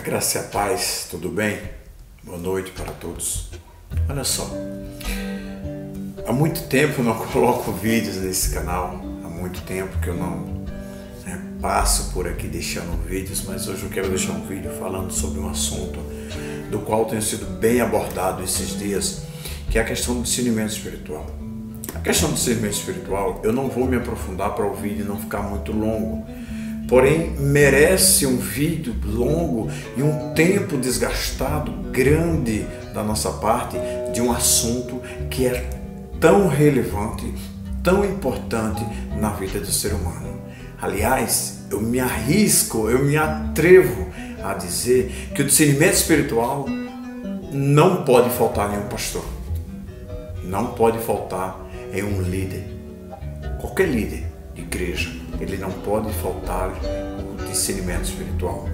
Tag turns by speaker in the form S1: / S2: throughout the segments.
S1: Graça e a paz, tudo bem? Boa noite para todos. Olha só, há muito tempo eu não coloco vídeos nesse canal, há muito tempo que eu não passo por aqui deixando vídeos, mas hoje eu quero deixar um vídeo falando sobre um assunto do qual tenho sido bem abordado esses dias, que é a questão do discernimento espiritual. A questão do discernimento espiritual, eu não vou me aprofundar para o vídeo não ficar muito longo, porém merece um vídeo longo e um tempo desgastado grande da nossa parte de um assunto que é tão relevante, tão importante na vida do ser humano. Aliás, eu me arrisco, eu me atrevo a dizer que o discernimento espiritual não pode faltar em um pastor, não pode faltar em um líder, qualquer líder de igreja. Ele não pode faltar o discernimento espiritual.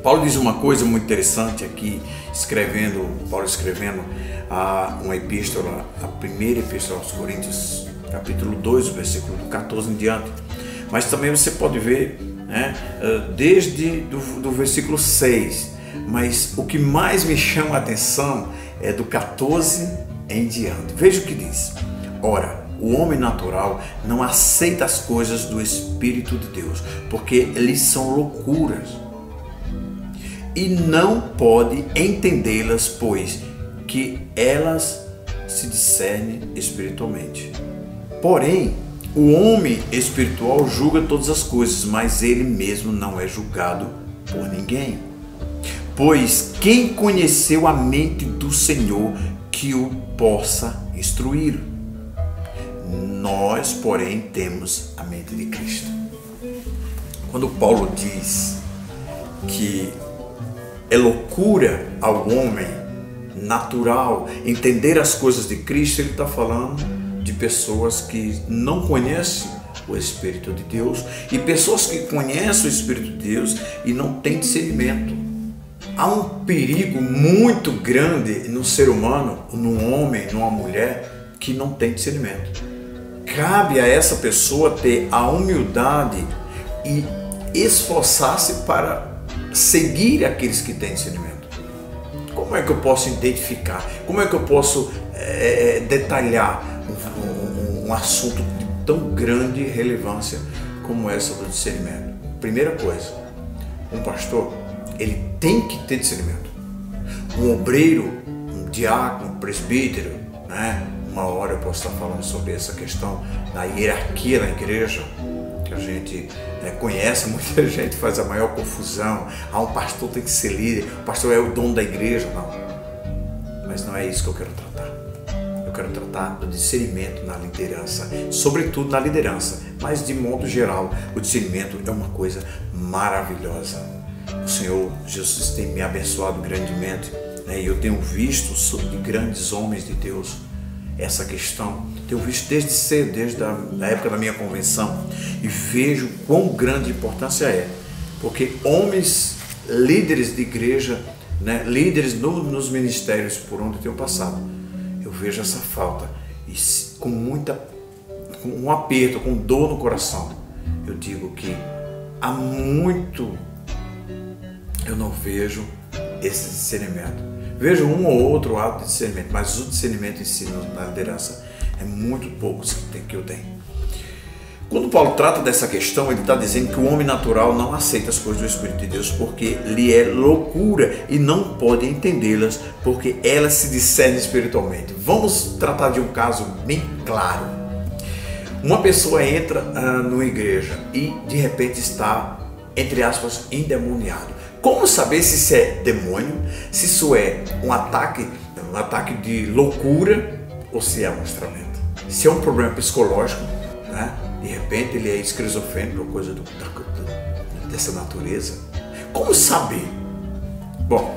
S1: Paulo diz uma coisa muito interessante aqui, Paulo escrevendo uma epístola, a primeira epístola aos Coríntios, capítulo 2, versículo 14 em diante. Mas também você pode ver, desde do versículo 6. Mas o que mais me chama a atenção é do 14 em diante. Veja o que diz. Ora, o homem natural não aceita as coisas do Espírito de Deus, porque eles são loucuras, e não pode entendê-las, pois que elas se discernem espiritualmente. Porém, o homem espiritual julga todas as coisas, mas ele mesmo não é julgado por ninguém. Pois quem conheceu a mente do Senhor que o possa instruir? Nós, porém, temos a mente de Cristo. Quando Paulo diz que é loucura ao homem natural entender as coisas de Cristo, ele está falando de pessoas que não conhecem o Espírito de Deus e pessoas que conhecem o Espírito de Deus e não têm discernimento. Há um perigo muito grande no ser humano, num homem, numa mulher que não tem discernimento. Cabe a essa pessoa ter a humildade e esforçar-se para seguir aqueles que têm discernimento. Como é que eu posso identificar? Como é que eu posso detalhar um assunto de tão grande relevância como essa do discernimento? Primeira coisa, um pastor, ele tem que ter discernimento. Um obreiro, um diácono, um presbítero, uma hora eu posso estar falando sobre essa questão da hierarquia na igreja, que a gente conhece, muita gente faz a maior confusão. Um pastor tem que ser líder, o pastor é o dono da igreja. Não, mas não é isso que eu quero tratar. Eu quero tratar do discernimento na liderança, sobretudo na liderança, mas de modo geral, o discernimento é uma coisa maravilhosa. O Senhor Jesus tem me abençoado grandemente, e eu tenho visto de grandes homens de Deus essa questão. Tenho visto desde cedo, desde a época da minha convenção, e vejo quão grande importância é, porque homens, líderes de igreja, líderes nos ministérios por onde eu tenho passado, eu vejo essa falta, e com um aperto, com dor no coração, eu digo que há muito eu não vejo esse discernimento. Vejo um ou outro ato de discernimento, mas o discernimento em si na liderança é muito pouco que eu tenho. Quando Paulo trata dessa questão, ele está dizendo que o homem natural não aceita as coisas do Espírito de Deus porque lhe é loucura e não pode entendê-las porque elas se discernem espiritualmente. Vamos tratar de um caso bem claro. Uma pessoa entra numa igreja e de repente está, entre aspas, endemoniado. Como saber se isso é demônio, se isso é um ataque de loucura ou se é mostramento? Se é um problema psicológico, de repente ele é esquizofrênico ou coisa dessa natureza. Como saber? Bom,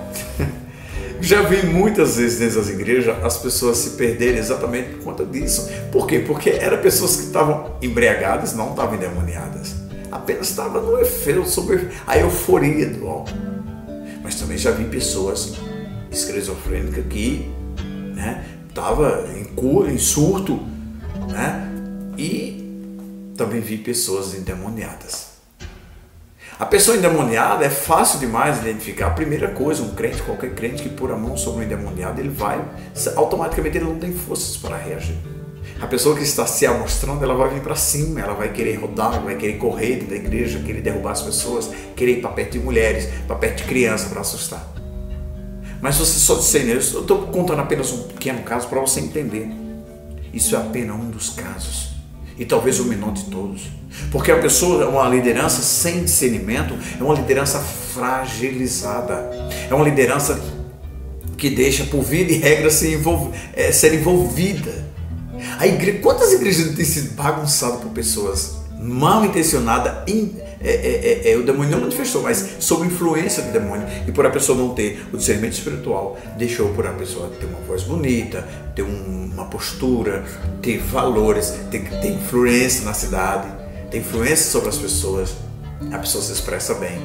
S1: já vi muitas vezes nessas igrejas as pessoas se perderem exatamente por conta disso. Por quê? Porque eram pessoas que estavam embriagadas, não estavam endemoniadas. Apenas estava no efeito, sobre a euforia do álcool. Mas também já vi pessoas esquizofrênicas que estavam em surto, e também vi pessoas endemoniadas. A pessoa endemoniada é fácil demais identificar. A primeira coisa, um crente, qualquer crente que pôr a mão sobre um endemoniado, ele vai, automaticamente ele não tem forças para reagir. A pessoa que está se amostrando, ela vai vir para cima, ela vai querer rodar, vai querer correr dentro da igreja, querer derrubar as pessoas, querer ir para perto de mulheres, para perto de crianças para assustar. Mas você só discernir, eu estou contando apenas um pequeno caso para você entender. Isso é apenas um dos casos. E talvez o menor de todos. Porque a pessoa, uma liderança sem discernimento, é uma liderança fragilizada. É uma liderança que deixa, por via de regra, ser envolvida. Quantas igrejas têm sido bagunçadas por pessoas mal intencionadas? O demônio não manifestou, mas sob influência do demônio. E por a pessoa não ter o discernimento espiritual, deixou por a pessoa ter uma voz bonita, ter uma postura, ter valores, ter influência na cidade, ter influência sobre as pessoas. A pessoa se expressa bem.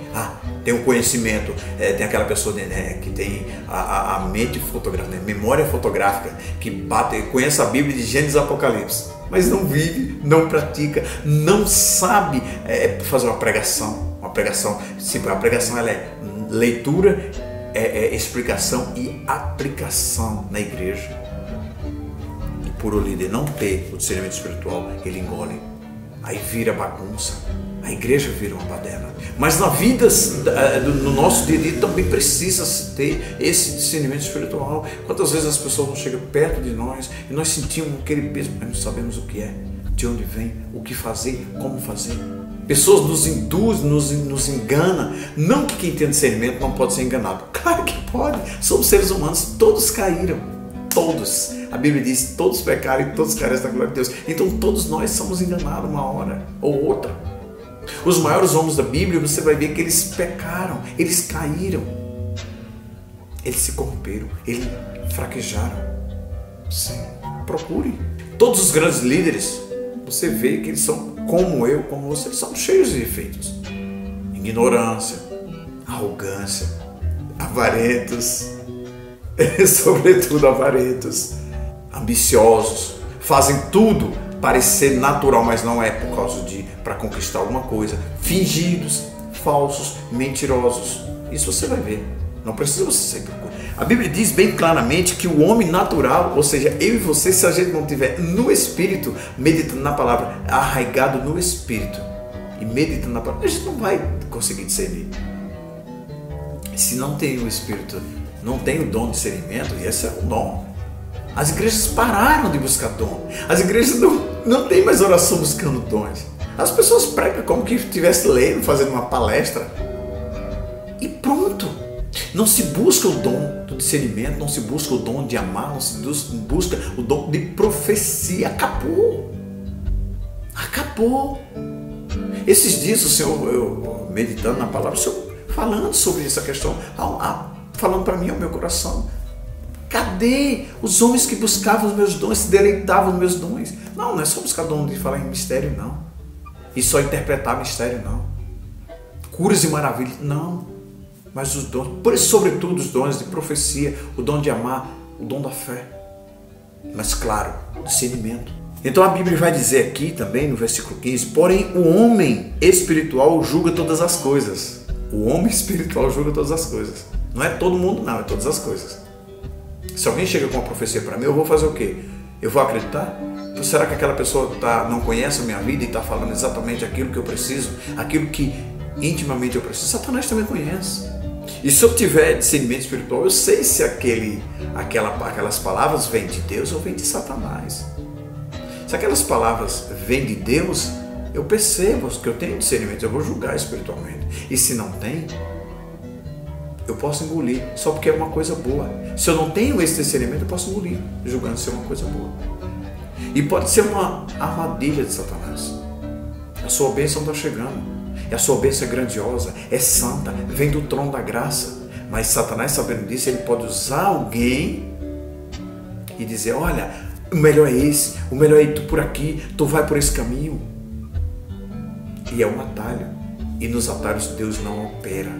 S1: Tem um conhecimento, tem aquela pessoa que tem a mente fotográfica, memória fotográfica, que conhece a Bíblia de Gênesis e Apocalipse, mas não vive, não pratica, não sabe fazer uma pregação. A pregação ela é leitura, explicação e aplicação na igreja. E por o líder não ter o discernimento espiritual, ele engole. Aí vira bagunça. A igreja vira uma baderna. Mas na vida, no nosso dia a dia, também precisa ter esse discernimento espiritual. Quantas vezes as pessoas não chegam perto de nós e nós sentimos aquele peso, mas não sabemos o que é, de onde vem, o que fazer, como fazer. Pessoas nos induzem, nos enganam. Não que quem tem discernimento não pode ser enganado. Claro que pode. Somos seres humanos, todos caíram. Todos. A Bíblia diz, todos pecaram e todos carecem da glória de Deus. Então todos nós somos enganados uma hora ou outra. Os maiores homens da Bíblia, você vai ver que eles pecaram, eles caíram, eles se corromperam, eles fraquejaram. Sim, procure. Todos os grandes líderes, você vê que eles são como eu, como você, eles são cheios de defeitos. Ignorância, arrogância, avarentos, sobretudo avarentos, ambiciosos, fazem tudo parecer natural, mas não é por causa para conquistar alguma coisa, fingidos, falsos, mentirosos. Isso você vai ver. Não precisa você ser procurado. A Bíblia diz bem claramente que o homem natural, ou seja, eu e você, se a gente não tiver no Espírito, meditando na palavra, arraigado no Espírito e meditando na palavra, a gente não vai conseguir discernir. Se não tem o Espírito, não tem o dom de discernimento, e esse é o dom. As igrejas pararam de buscar dom. As igrejas não tem mais oração buscando dons. As pessoas pregam como que estivesse lendo, fazendo uma palestra. E pronto. Não se busca o dom do discernimento, não se busca o dom de amar, não se busca o dom de profecia. Acabou. Acabou. Esses dias o Senhor, eu meditando na palavra, o Senhor falando sobre essa questão, falando para mim ao meu coração. Cadê os homens que buscavam os meus dons, se deleitavam nos meus dons? Não é só buscar dom de falar em mistério, não. E só interpretar mistério, não. Curas e maravilhas, não. Mas os dons, sobretudo os dons de profecia, o dom de amar, o dom da fé. Mas claro, o discernimento. Então a Bíblia vai dizer aqui também, no versículo 15, porém o homem espiritual julga todas as coisas. O homem espiritual julga todas as coisas. Não é todo mundo, não, é todas as coisas. Se alguém chega com uma profecia para mim, eu vou fazer o quê? Eu vou acreditar? Será que aquela pessoa não conhece a minha vida e está falando exatamente aquilo que eu preciso? Aquilo que intimamente eu preciso? Satanás também conhece. E se eu tiver discernimento espiritual, eu sei se aquelas palavras vêm de Deus ou vêm de Satanás. Se aquelas palavras vêm de Deus, eu percebo que eu tenho discernimento, eu vou julgar espiritualmente. E se não tem, eu posso engolir, só porque é uma coisa boa. Se eu não tenho esse discernimento, eu posso engolir, julgando ser uma coisa boa. E pode ser uma armadilha de Satanás. A sua bênção está chegando. E a sua bênção é grandiosa, é santa, vem do trono da graça. Mas Satanás, sabendo disso, ele pode usar alguém e dizer, olha, o melhor é esse, o melhor é ir tu por aqui, tu vai por esse caminho. E é um atalho. E nos atalhos Deus não opera.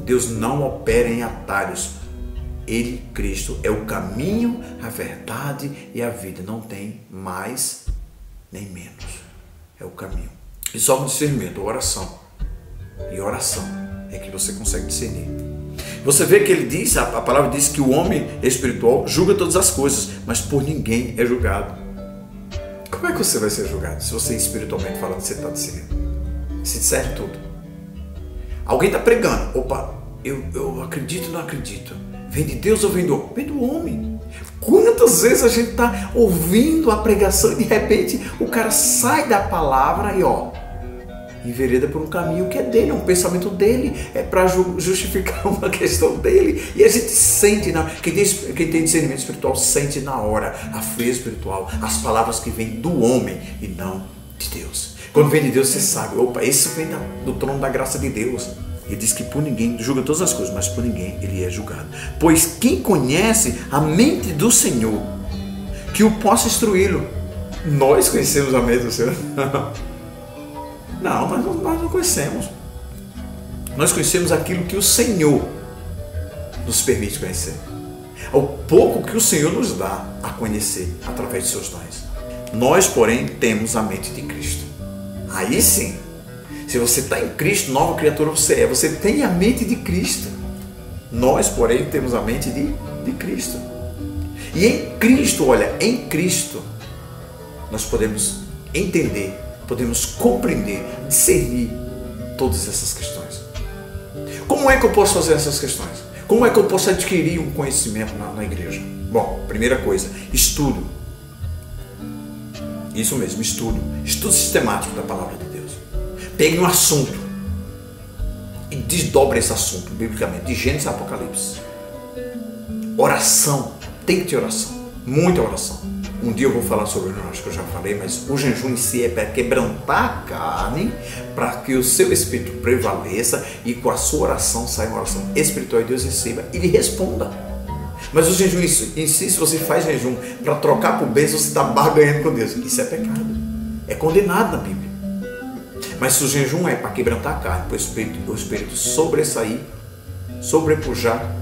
S1: Deus não opera em atalhos. Ele, Cristo, é o caminho, a verdade e a vida. Não tem mais nem menos. É o caminho. E só no discernimento, oração. e oração é que você consegue discernir. Você vê que ele diz, a palavra diz que o homem espiritual julga todas as coisas, mas por ninguém é julgado. Como é que você vai ser julgado se você espiritualmente falando, você está discernindo? Se discerne tudo. Alguém está pregando, opa, eu acredito ou não acredito? Vem de Deus ou vem do homem? Vem do homem. Quantas vezes a gente está ouvindo a pregação e de repente o cara sai da palavra e envereda por um caminho que é dele, é um pensamento dele, é para justificar uma questão dele. E a gente sente, quem tem discernimento espiritual sente na hora a frieza espiritual, as palavras que vêm do homem e não de Deus. Quando vem de Deus, você sabe, opa, esse vem do trono da graça de Deus. Ele diz que por ninguém, julga todas as coisas, mas por ninguém ele é julgado. Pois quem conhece a mente do Senhor, que o possa instruí-lo. Nós conhecemos a mente do Senhor? Não, nós não conhecemos. Nós conhecemos aquilo que o Senhor nos permite conhecer. O pouco que o Senhor nos dá a conhecer através de seus dons. Nós, porém, temos a mente de Cristo. Aí sim, se você está em Cristo, nova criatura você é. Você tem a mente de Cristo. Nós, porém, temos a mente de Cristo. E em Cristo, olha, em Cristo, nós podemos entender, podemos compreender, discernir todas essas questões. Como é que eu posso fazer essas questões? Como é que eu posso adquirir um conhecimento na igreja? Bom, primeira coisa, estudo. Isso mesmo, estudo. Estudo sistemático da palavra de Deus. Pegue um assunto e desdobre esse assunto, biblicamente, de Gênesis a Apocalipse. Oração. Tem que ter oração. Muita oração. Um dia eu vou falar sobre o acho que eu já falei, mas o jejum em si é para quebrantar a carne, para que o seu espírito prevaleça e com a sua oração saia uma oração espiritual e Deus receba e lhe responda. Mas o jejum em si, se você faz jejum para trocar por bênção, você está barganhando com Deus. Isso é pecado. É condenado na Bíblia. Mas se o jejum é para quebrantar a carne, para o espírito sobressair, sobrepujar,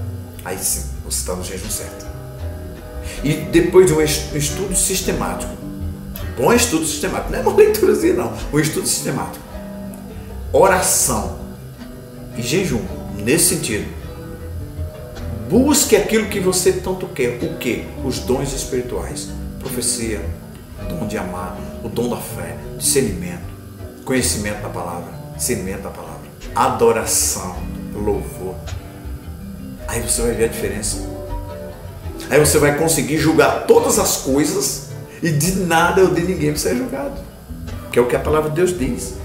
S1: aí sim, você está no jejum certo. E depois de um estudo sistemático, bom estudo sistemático, não é uma leiturazinha não, um estudo sistemático, oração e jejum, nesse sentido, busque aquilo que você tanto quer, o que? Os dons espirituais, profecia, dom de amar, o dom da fé, discernimento, conhecimento da palavra, discernimento da palavra, adoração, louvor, aí você vai ver a diferença. Aí você vai conseguir julgar todas as coisas e de nada ou de ninguém você é julgado. Que é o que a palavra de Deus diz.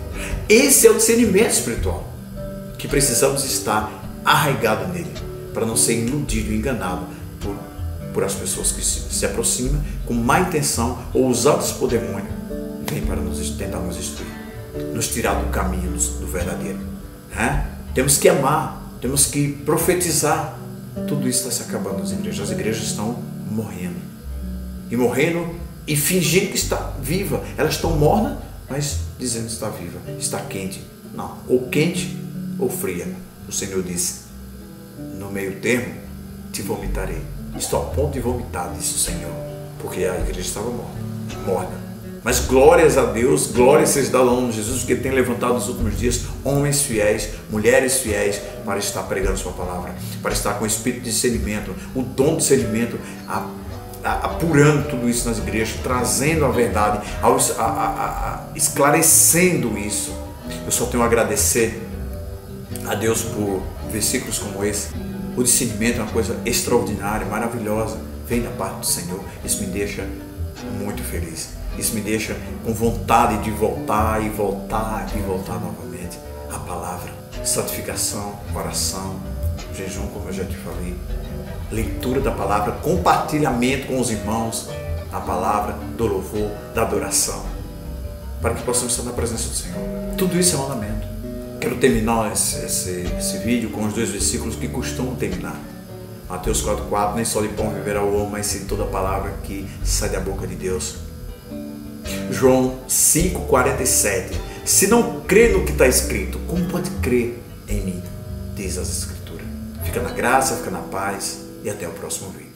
S1: Esse é o discernimento espiritual que precisamos estar arraigado nele, para não ser iludido, enganado por as pessoas que se aproximam com má intenção ou usadas por demônio, vêm para tentar nos destruir, nos tirar do caminho do verdadeiro. Temos que amar, temos que profetizar. Tudo isso está se acabando nas igrejas. As igrejas estão morrendo. E morrendo e fingindo que está viva. Elas estão mornas, mas dizendo que está viva. Está quente. Não, ou quente ou fria. O Senhor disse, no meio termo, te vomitarei. Estou a ponto de vomitar, disse o Senhor. Porque a igreja estava morna. Mas glórias a Deus, glórias seja dado ao nome de Jesus, porque Ele tem levantado nos últimos dias homens fiéis, mulheres fiéis, para estar pregando Sua palavra, para estar com o espírito de discernimento, o dom de discernimento, apurando tudo isso nas igrejas, trazendo a verdade, esclarecendo isso. Eu só tenho a agradecer a Deus por versículos como esse. O discernimento é uma coisa extraordinária, maravilhosa, vem da parte do Senhor. Isso me deixa muito feliz. Isso me deixa com vontade de voltar e voltar e voltar novamente. A palavra, santificação, oração, jejum, como eu já te falei, leitura da palavra, compartilhamento com os irmãos, a palavra, do louvor, da adoração, para que possamos estar na presença do Senhor. Tudo isso é mandamento. Quero terminar esse vídeo com os 2 versículos que costumam terminar. Mateus 4,4, nem só de pão viverá o homem, mas sim toda a palavra que sai da boca de Deus. João 5,47, se não crê no que está escrito, como pode crer em mim? Diz as Escrituras. Fica na graça, fica na paz e até o próximo vídeo.